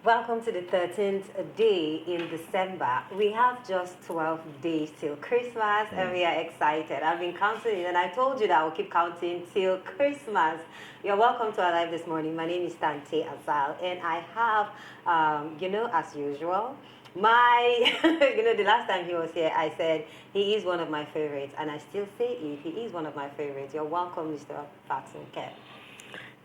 Welcome to the 13th day in December. We have just 12 days till Christmas and we are excited. I've been counting and I told you that I'll keep counting till Christmas. You're welcome to our live this morning. My name is Tante Azal and I have, as usual, the last time he was here, I said he is one of my favorites and I still say it. He is one of my favorites. You're welcome, Mr. Fatson Kev.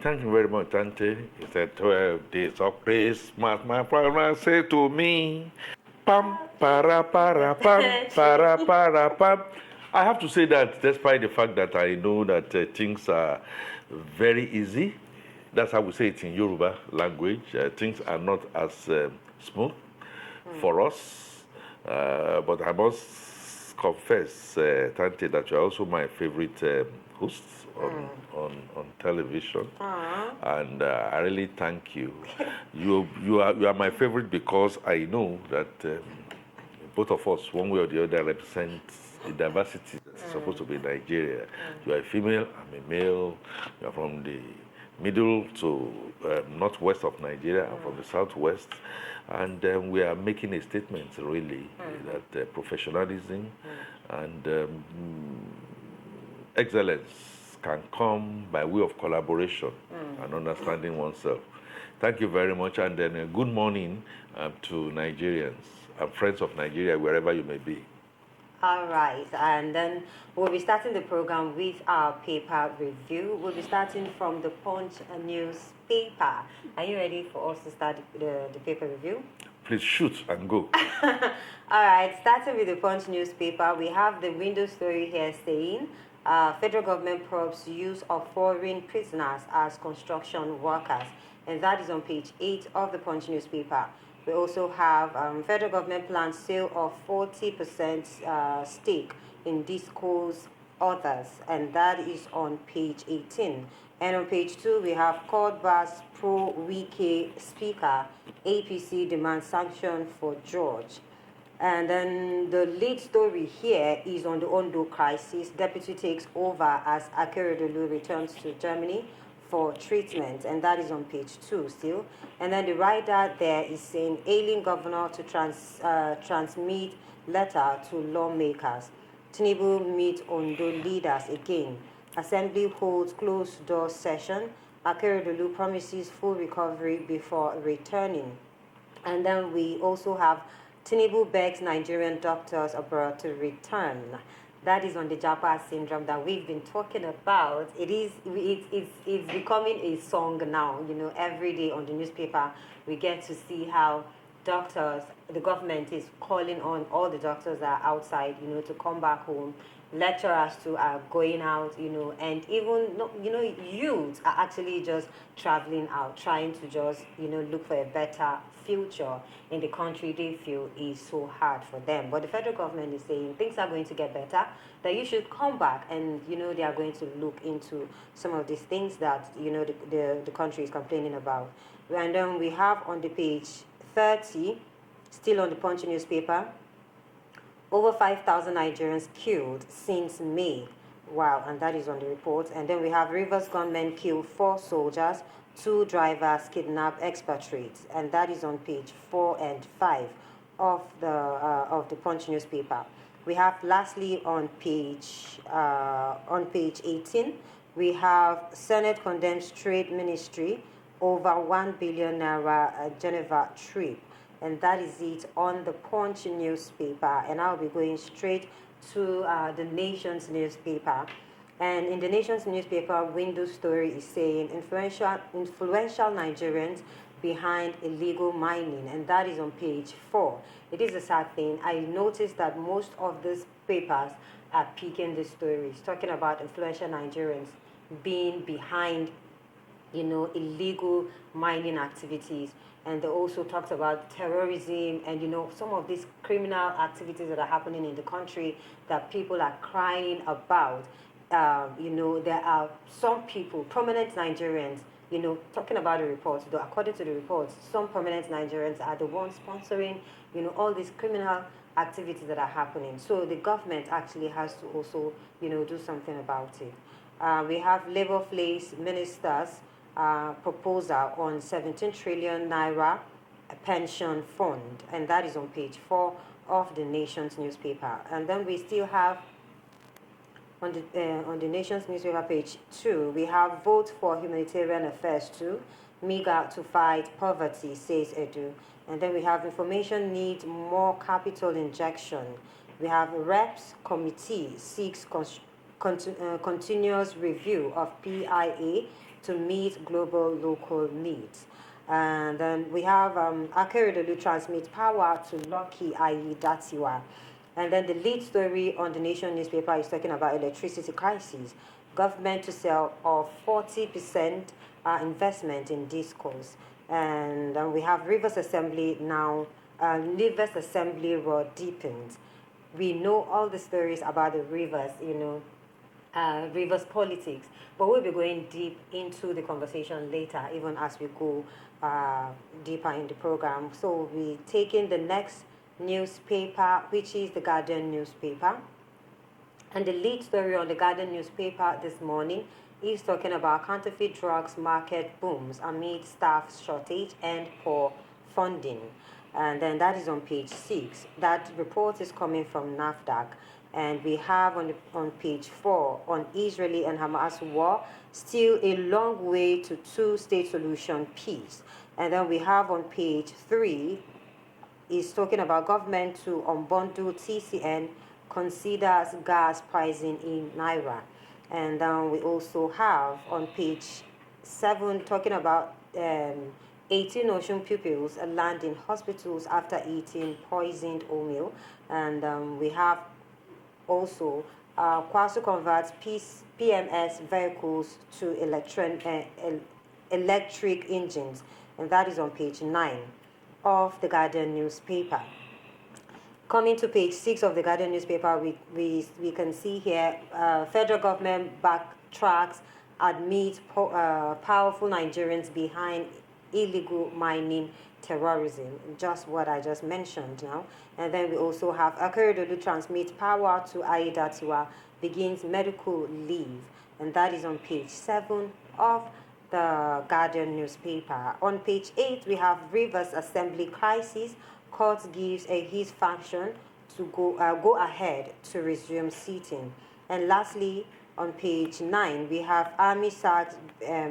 Thank you very much, Tante. He said 12 days of Christmas, my father said to me, pam, para, pam. I have to say that despite the fact that I know that things are very easy, that's how we say it in Yoruba language, things are not as smooth for us, but I must confess, Tante, that you're also my favorite host on television, and I really thank you. you are my favorite because I know that both of us, one way or the other, represent the diversity that's supposed to be in Nigeria. You are a female, I'm a male. You are from the middle to northwest of Nigeria. I'm from the southwest. And we are making a statement, really, that professionalism and excellence can come by way of collaboration and understanding oneself. Thank you very much, and then good morning to Nigerians and friends of Nigeria, wherever you may be. All right, and then we'll be starting the program with our paper review. We'll be starting from the Punch newspaper. Are you ready for us to start the paper review? Please shoot and go. All right, starting with the Punch newspaper, we have the window story here saying, federal government probes use of foreign prisoners as construction workers. And that is on page 8 of the Punch newspaper. We also have federal government plans sale of 40% stake in Disco's others, and that is on page 18. And on page 2, we have court bars pro-Wike speaker, APC demands sanction for George. And then the lead story here is on the Ondo crisis. Deputy takes over as Akeredolu returns to Germany for treatment, and that is on page 2 still. And then the writer there is saying, ailing governor to transmit letter to lawmakers. Tinubu meet Ondo leaders again. Assembly holds closed door session. Akeredolu promises full recovery before returning. And then we also have Tinubu begs Nigerian doctors abroad to return. That is on the Japa syndrome that we've been talking about. It's becoming a song now. Every day on the newspaper, we get to see how doctors, the government is calling on all the doctors that are outside, to come back home. Lecturers too are going out, and even, youths are actually just traveling out, trying to just, look for a better future in the country they feel is so hard for them. But the federal government is saying things are going to get better, that you should come back, and, they are going to look into some of these things that, the country is complaining about. And then we have on the page 30, still on the Punch newspaper, over 5,000 Nigerians killed since May. Wow, and that is on the report. And then we have Rivers gunmen kill 4 soldiers, 2 drivers kidnap expatriates, and that is on page 4 and 5 of the Punch newspaper. We have lastly on page 18, we have Senate condemns trade ministry over 1 billion naira Geneva trip. And that is it on the Punch newspaper. And I'll be going straight to the Nation's newspaper. And in the Nation's newspaper, window story is saying influential Nigerians behind illegal mining. And that is on page 4. It is a sad thing. I noticed that most of these papers are picking the stories, talking about influential Nigerians being behind, illegal mining activities. And they also talked about terrorism and, some of these criminal activities that are happening in the country that people are crying about. There are some people, prominent Nigerians, talking about the reports, though according to the reports, some prominent Nigerians are the ones sponsoring, all these criminal activities that are happening. So the government actually has to also, do something about it. We have Labour Place ministers proposal on 17 trillion naira pension fund, and that is on page 4 of the Nation's newspaper. And then we still have on the Nation's newspaper, page 2, we have vote for humanitarian affairs too, MEGA to fight poverty, says Edu. And then we have information needs more capital injection. We have reps committee seeks continuous review of PIA to meet global local needs. And then we have Akeredolu transmits power to Lucky, i.e. Datiwa. And then the lead story on the Nation newspaper is talking about electricity crisis. Government to sell of 40% investment in discos. And we have Rivers Assembly now. Rivers Assembly roar deepens. We know all the stories about the Rivers, Rivers politics, but we'll be going deep into the conversation later, even as we go deeper in the program. So we're taking the next newspaper, which is the Guardian newspaper. And the lead story on the Guardian newspaper this morning is talking about counterfeit drugs market booms amid staff shortage and poor funding. And then that is on page 6. That report is coming from NAFDAC. And we have on page 4 on Israeli and Hamas war, still a long way to two-state solution peace. And then we have on page 3 is talking about government to unbundle TCN, considers gas pricing in Naira. And then we also have on page 7 talking about 18 Ocean pupils land in hospitals after eating poisoned oatmeal. And we have also Kwasu converts PMS vehicles to electric engines, and that is on page 9 of the Guardian newspaper. Coming to page 6 of the Guardian newspaper, we can see here federal government backtracks, admits powerful Nigerians behind illegal mining terrorism, just what I just mentioned now. And then we also have Akeredolu transmits power to Aiyedatiwa, begins medical leave, and that is on page 7 of the Guardian newspaper. On page 8, we have Rivers Assembly crisis, court gives his faction to go ahead to resume seating. And lastly, on page 9, we have Army sacks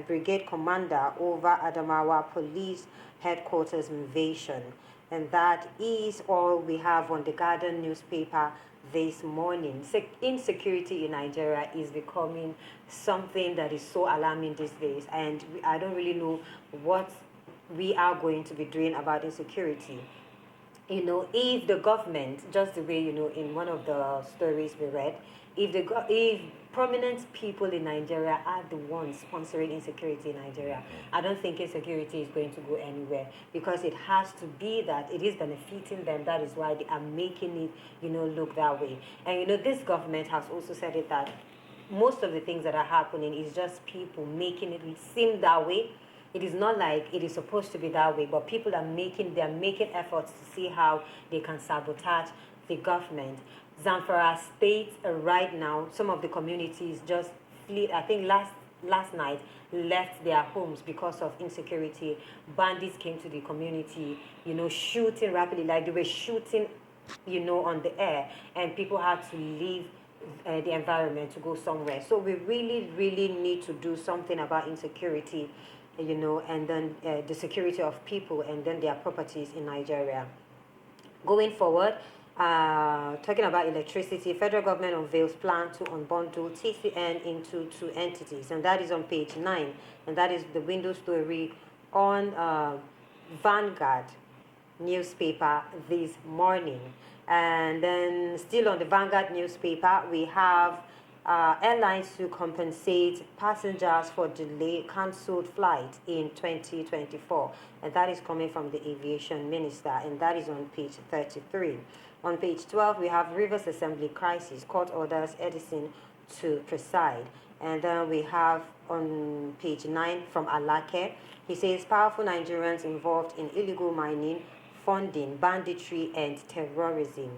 brigade commander over Adamawa police headquarters invasion. And that is all we have on the Guardian newspaper this morning. Insecurity in Nigeria is becoming something that is so alarming these days, and I don't really know what we are going to be doing about insecurity. If the government, just the way, in one of the stories we read, if prominent people in Nigeria are the ones sponsoring insecurity in Nigeria, I don't think insecurity is going to go anywhere, because it has to be that it is benefiting them. That is why they are making it, look that way. And, this government has also said it that most of the things that are happening is just people making it seem that way. It is not like it is supposed to be that way, but people are making efforts to see how they can sabotage the government. Zamfara State right now, some of the communities just fled. I think last night left their homes because of insecurity. Bandits came to the community, shooting rapidly, like they were shooting, on the air, and people had to leave the environment to go somewhere. So we really, really need to do something about insecurity, and then the security of people and then their properties in Nigeria. Going forward, talking about electricity, federal government unveils plan to unbundle TCN into two entities, and that is on page 9, and that is the window story on Vanguard newspaper this morning. And then still on the Vanguard newspaper, we have airlines to compensate passengers for cancelled flight in 2024, and that is coming from the aviation minister, and that is on page 33. On page 12, we have Rivers Assembly crisis, court orders Edison to preside. And then we have on page 9 from Alake, he says powerful Nigerians involved in illegal mining, funding, banditry, and terrorism.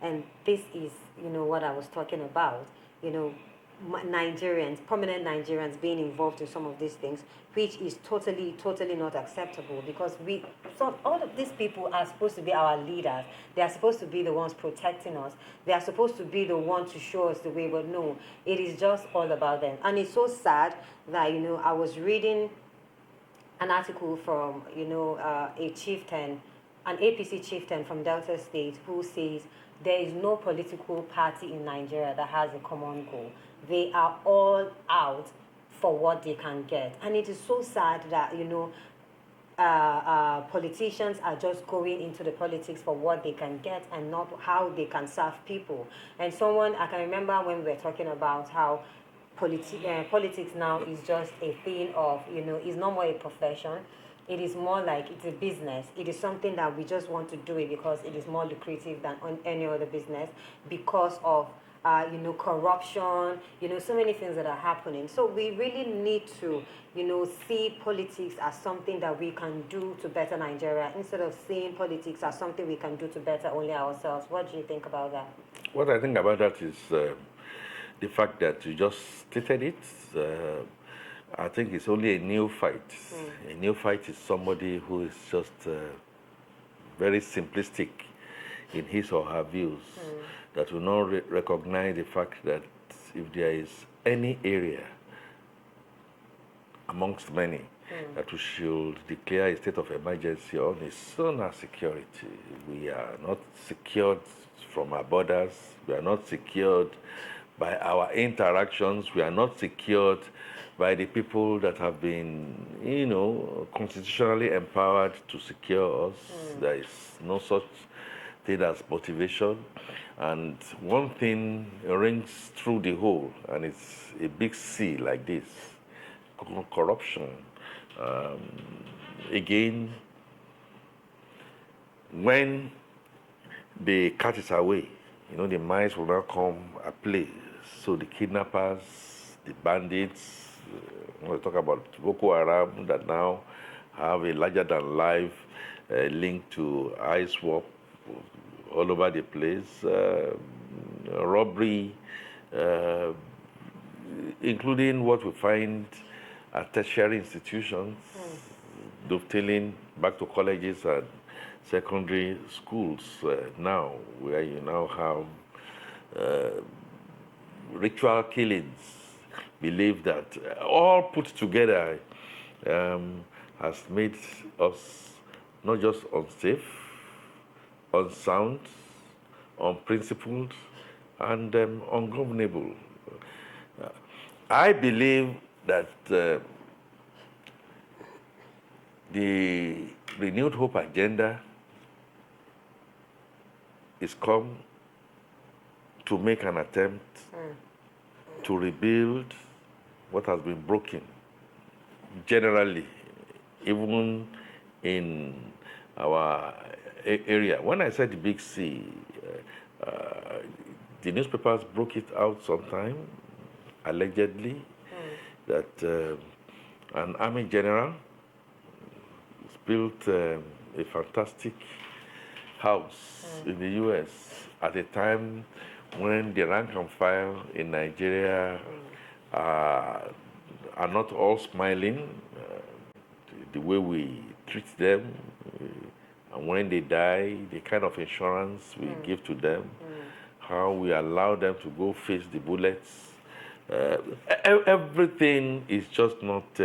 And this is, what I was talking about. Nigerians, prominent Nigerians being involved in some of these things, which is totally, totally not acceptable because all of these people are supposed to be our leaders. They are supposed to be the ones protecting us. They are supposed to be the ones to show us the way, but no, it is just all about them. And it's so sad that, I was reading an article from, a chieftain, an APC chieftain from Delta State who says there is no political party in Nigeria that has a common goal. They are all out for what they can get. And it is so sad that, politicians are just going into the politics for what they can get and not how they can serve people. And I can remember when we were talking about how politics now is just a thing of, it's no more a profession. It is more like it's a business. It is something that we just want to do it because it is more lucrative than on any other business because of, corruption, so many things that are happening. So we really need to, see politics as something that we can do to better Nigeria instead of seeing politics as something we can do to better only ourselves. What do you think about that? What I think about that is the fact that you just stated it. I think it's only a new fight. A new fight is somebody who is just very simplistic in his or her views, that will not recognize the fact that if there is any area amongst many that we should declare a state of emergency on is on security. We are not secured from our borders. We are not secured by our interactions. We are not secured by the people that have been, constitutionally empowered to secure us. There is no such thing as motivation. And one thing rings through the whole, and it's a big C like this: corruption. Again, when the cat is away, the mice will now come at play. So the kidnappers, the bandits, when we talk about Boko Haram that now have a larger-than-life link to ISWAP all over the place, robbery, including what we find at tertiary institutions, dovetailing back to colleges and secondary schools now, where you now have ritual killings, believe that all put together has made us not just unsafe, unsound, unprincipled, and ungovernable. I believe that the renewed hope agenda is come to make an attempt to rebuild what has been broken generally, even in our area. When I said the big C, the newspapers broke it out sometime, allegedly, that an army general built a fantastic house in the U.S. at a time when the rank and file in Nigeria are not all smiling, the way we treat them, and when they die, the kind of insurance we give to them, how we allow them to go face the bullets. Everything is just not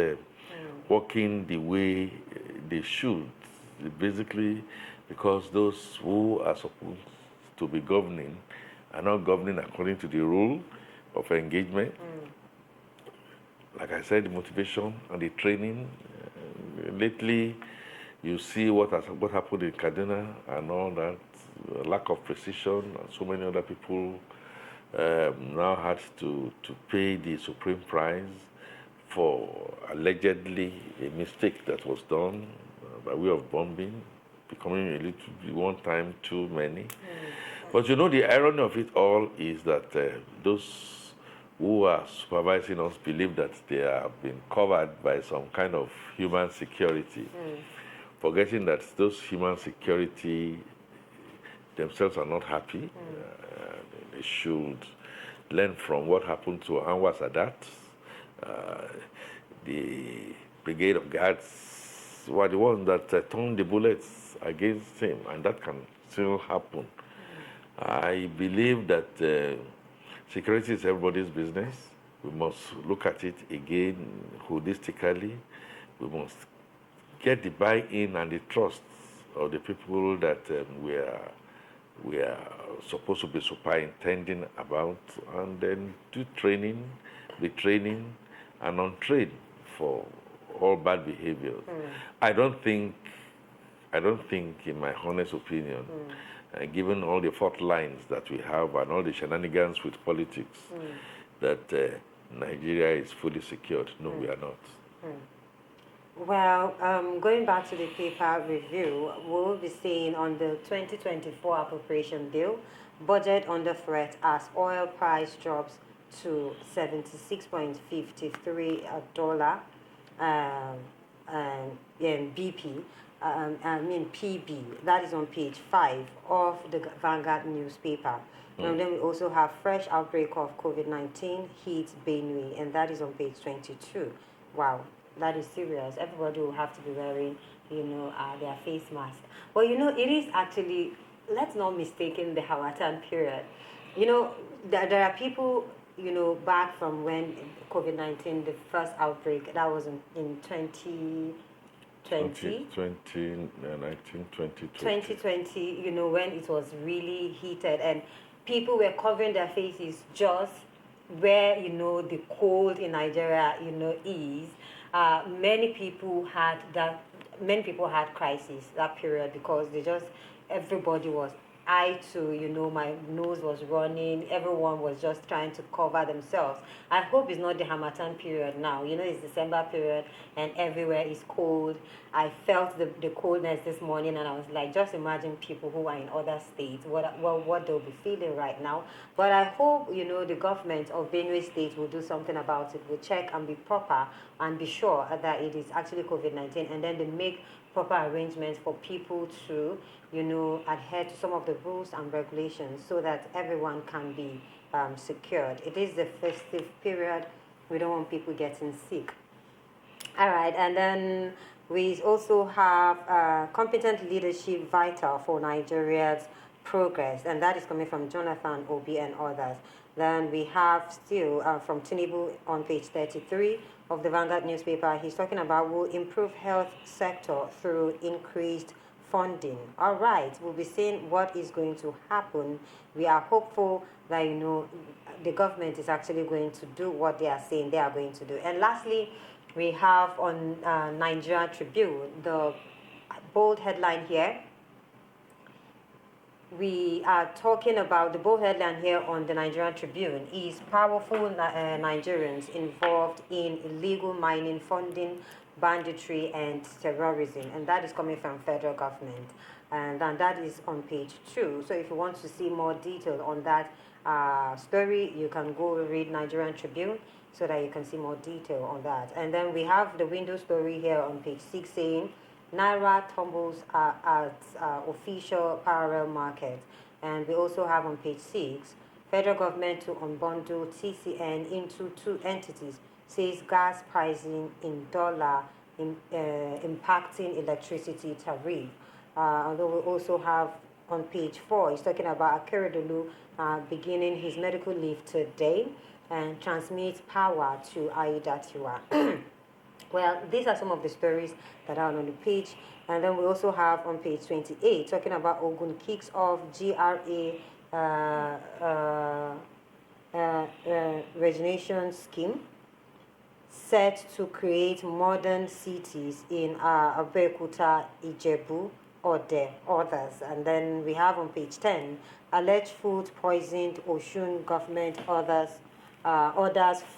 working the way they should, basically because those who are supposed to be governing are not governing according to the rule of engagement. Like I said, the motivation and the training. Lately, you see what happened in Kaduna and all that, lack of precision, and so many other people now had to pay the supreme price for allegedly a mistake that was done by way of bombing, becoming a little one time too many. But the irony of it all is that those who are supervising us believe that they have been covered by some kind of human security, forgetting that those human security themselves are not happy. They should learn from what happened to Anwar Sadat. Uh, the Brigade of Guards were the ones that turned the bullets against him, and that can still happen. I believe that security is everybody's business. We must look at it again holistically. We must get the buy-in and the trust of the people that we are supposed to be superintending about, and then do training, be training, and untrain for all bad behaviors. I don't think, in my honest opinion, given all the fault lines that we have and all the shenanigans with politics, that Nigeria is fully secured. No, we are not. Well, going back to the paper review, we'll be seeing on the 2024 appropriation bill, budget under threat as oil price drops to $76.53 BP, PB. That is on page 5 of the Vanguard newspaper. And then we also have fresh outbreak of COVID-19 hits Benue, and that is on page 22. Wow, that is serious. Everybody will have to be wearing, their face mask. But it is actually, let's not mistaken the Harmattan period. There are people, back from when COVID-19, the first outbreak, that was in 2020. 2020, when it was really heated and people were covering their faces just where, the cold in Nigeria, is. Many people had crisis that period because everybody was my nose was running, everyone was just trying to cover themselves. I hope it's not the Harmattan period now. It's December period and everywhere is cold. I felt the coldness this morning and I was like, just imagine people who are in other states, what they'll be feeling right now. But I hope, the government of Benue State will do something about it, will check and be proper and be sure that it is actually COVID-19, and then they make proper arrangements for people to, adhere to some of the rules and regulations so that everyone can be secured. It is the festive period. We don't want people getting sick. All right, and then we also have competent leadership vital for Nigeria's progress, and that is coming from Jonathan Obi and others. Then we have still from Tinubu on page 33 of the Vanguard newspaper. He's talking about will improve health sector through increased funding. All right, we'll be seeing what is going to happen. We are hopeful that the government is actually going to do what they are saying they are going to do. And lastly, we have on Nigeria Tribune the bold headline here. We are talking about the bold headline here on the Nigerian Tribune is powerful Nigerians involved in illegal mining, funding, banditry, and terrorism, and that is coming from federal government, and that is on page 2. So if you want to see more detail on that story, you can go read Nigerian Tribune so that you can see more detail on that. And then we have the window story here on page 6 saying Naira tumbles at official parallel market. And we also have on page 6, federal government to unbundle TCN into 2 entities, says gas pricing in dollar impacting electricity tariff. Although we also have on page 4, he's talking about Akeredolu beginning his medical leave today and transmits power to Aiyedatiwa. Well, these are some of the stories that are on the page. And then we also have on page 28, talking about Ogun kicks off GRA regeneration scheme set to create modern cities in Abeokuta, Ijebu, Ode, others. And then we have on page 10, alleged food poisoned Osun government, orders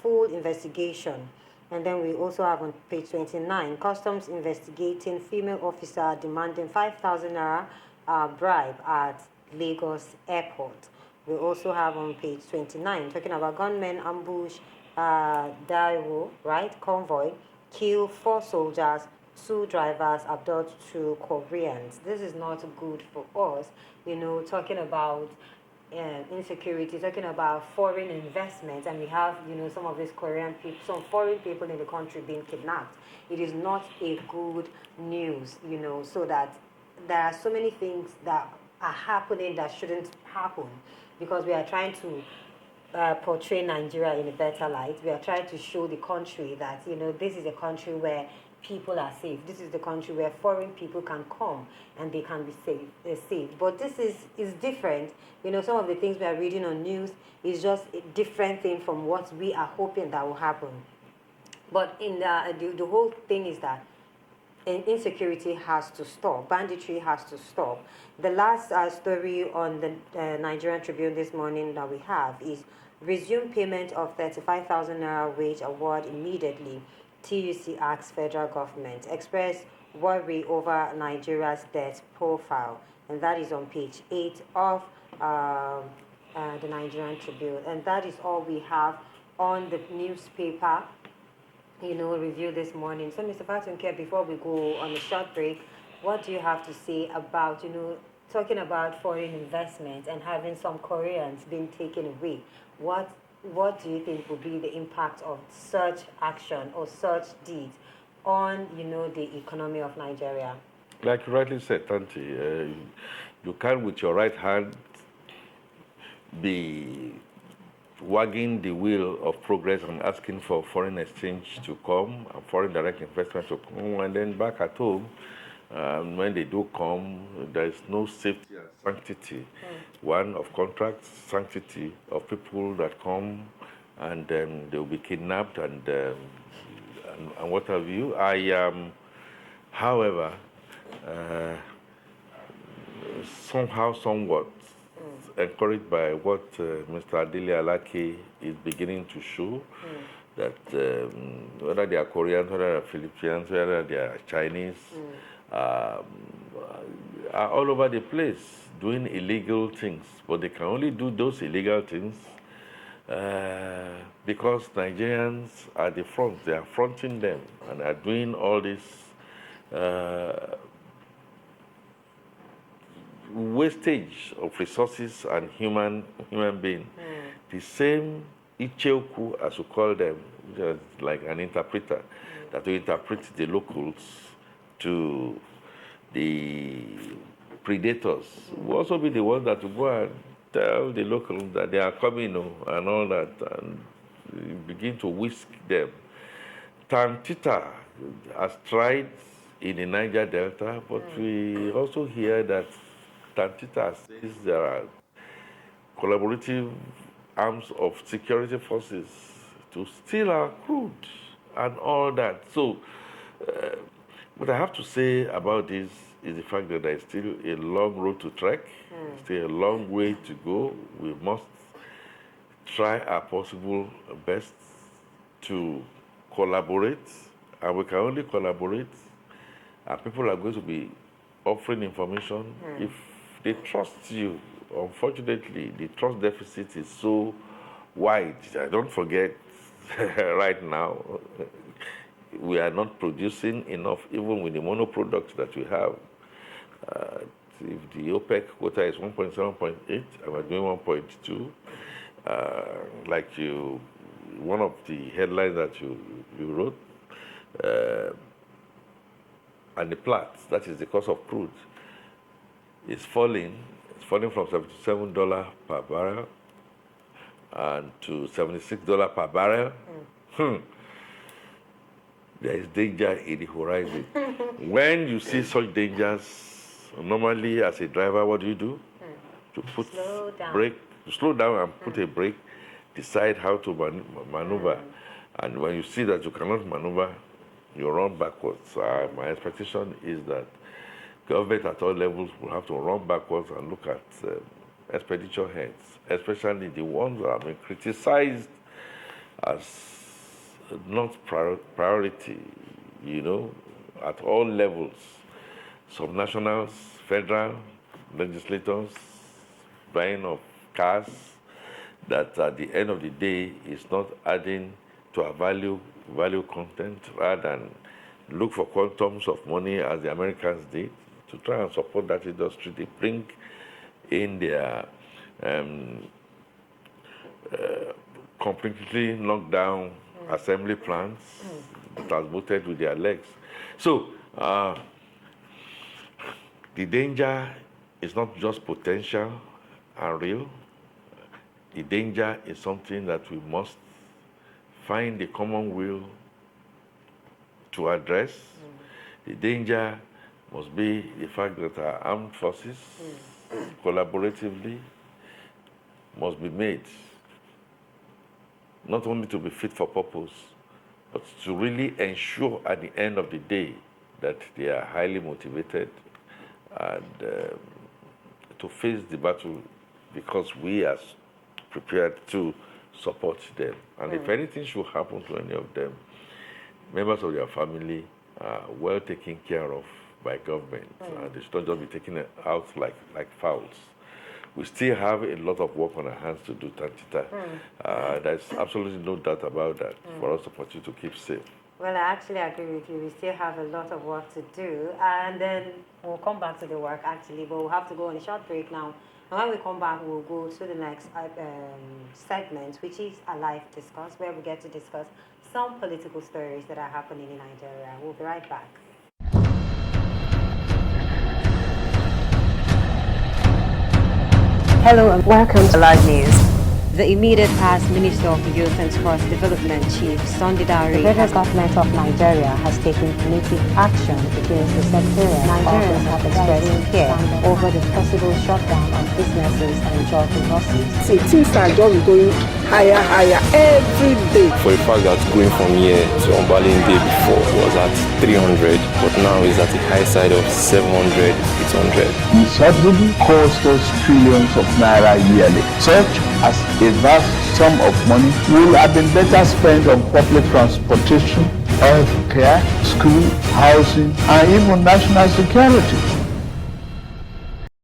full investigation. And then we also have on page 29, customs investigating female officer demanding 5,000 naira bribe at Lagos airport. We also have on page 29, talking about gunmen ambush Daiwo, right, convoy, kill 4 soldiers, 2 drivers, abduct 2 Koreans. This is not good for us, talking about insecurity, talking about foreign investment, and we have, some of these Korean people, some foreign people in the country being kidnapped. It is not a good news, so that there are so many things that are happening that shouldn't happen, because we are trying to portray Nigeria in a better light. We are trying to show the country that, this is a country where people are safe. This is the country where foreign people can come and they can be safe. But this is different. Some of the things we are reading on news is just a different thing from what we are hoping that will happen. But in the whole thing is that insecurity has to stop. Banditry has to stop. The last story on the Nigerian Tribune this morning that we have is resume payment of 35,000 naira wage award immediately. TUC asks federal government. Express worry over Nigeria's debt profile. And that is on page 8 of the Nigerian Tribune. And that is all we have on the newspaper review this morning. So, Mr. Fatunke, before we go on a short break, what do you have to say about, talking about foreign investment and having some Koreans being taken away? What do you think will be the impact of such action or such deeds on, the economy of Nigeria? Like you rightly said, Tanti, you can with your right hand be wagging the wheel of progress and asking for foreign exchange to come and foreign direct investment to come, and then back at home, when they do come, there is no safety and sanctity. One, of contracts, sanctity of people that come, and then they will be kidnapped and what have you. I am, however, somehow, somewhat encouraged by what Mr. Adili Alaki is beginning to show, that whether they are Koreans, whether they are Philippines, whether they are Chinese, are all over the place doing illegal things. But they can only do those illegal things because Nigerians are the front. They are fronting them and are doing all this wastage of resources and human being. The same Icheoku, as we call them, just like an interpreter, that will interpret the locals to the predators, will also be the ones that will go and tell the locals that they are coming and all that, and begin to whisk them. Tantita has tried in the Niger Delta, but we also hear that Tantita says there are collaborative arms of security forces to steal our crude and all that. So, what I have to say about this is the fact that there is still a long road to trek, still a long way to go. We must try our possible best to collaborate, and we can only collaborate, and people are going to be offering information if they trust you. Unfortunately, the trust deficit is so wide. Don't forget, right now, we are not producing enough, even with the mono products that we have. If the OPEC quota is 1.7.8, and we're doing 1.2, like one of the headlines that you wrote, and the Platts, that is the cost of crude, is falling. It's falling from $77 per barrel and to $76 per barrel. There is danger in the horizon. When you see such dangers, normally as a driver, what do? To put brake, to slow down and put a brake, decide how to maneuver. And when you see that you cannot maneuver, you run backwards. My expectation is that government at all levels will have to run backwards and look at expenditure heads, especially the ones that have been criticized as not priority, at all levels. Subnationals, federal legislators, buying of cars that at the end of the day is not adding to our value content, rather than look for quantums of money as the Americans did to try and support that industry. They bring in their um, completely knocked down assembly plants that has voted with their legs. So the danger is not just potential and real. The danger is something that we must find the common will to address. The danger must be the fact that our armed forces collaboratively must be made not only to be fit for purpose, but to really ensure at the end of the day that they are highly motivated and to face the battle because we are prepared to support them. And if anything should happen to any of them, members of their family are well taken care of by government. They should not just be taken out like fowls. We still have a lot of work on our hands to do, Tantita. There's absolutely no doubt about that for us to continue to keep safe. Well, I actually agree with you. We still have a lot of work to do, and then we'll come back to the work actually, but we'll have to go on a short break now. And when we come back, we'll go to the next segment, which is a live discuss, where we get to discuss some political stories that are happening in Nigeria. We'll be right back. Hello and welcome to Live News. The immediate past Minister of Youth and Sports Development Chief Sunday Dare, the federal government of Nigeria has taken punitive action against the secretariat. Nigerians have expressed fear over the possible shutdown of businesses and job losses. See, things are just going higher every day. For a fact that going from here to Ombalin day before was at 300, but now is at the high side of 700, 800. The subsidy costs us trillions of naira yearly. Such as a vast sum of money will have been better spent on public transportation, health care, school, housing, and even national security.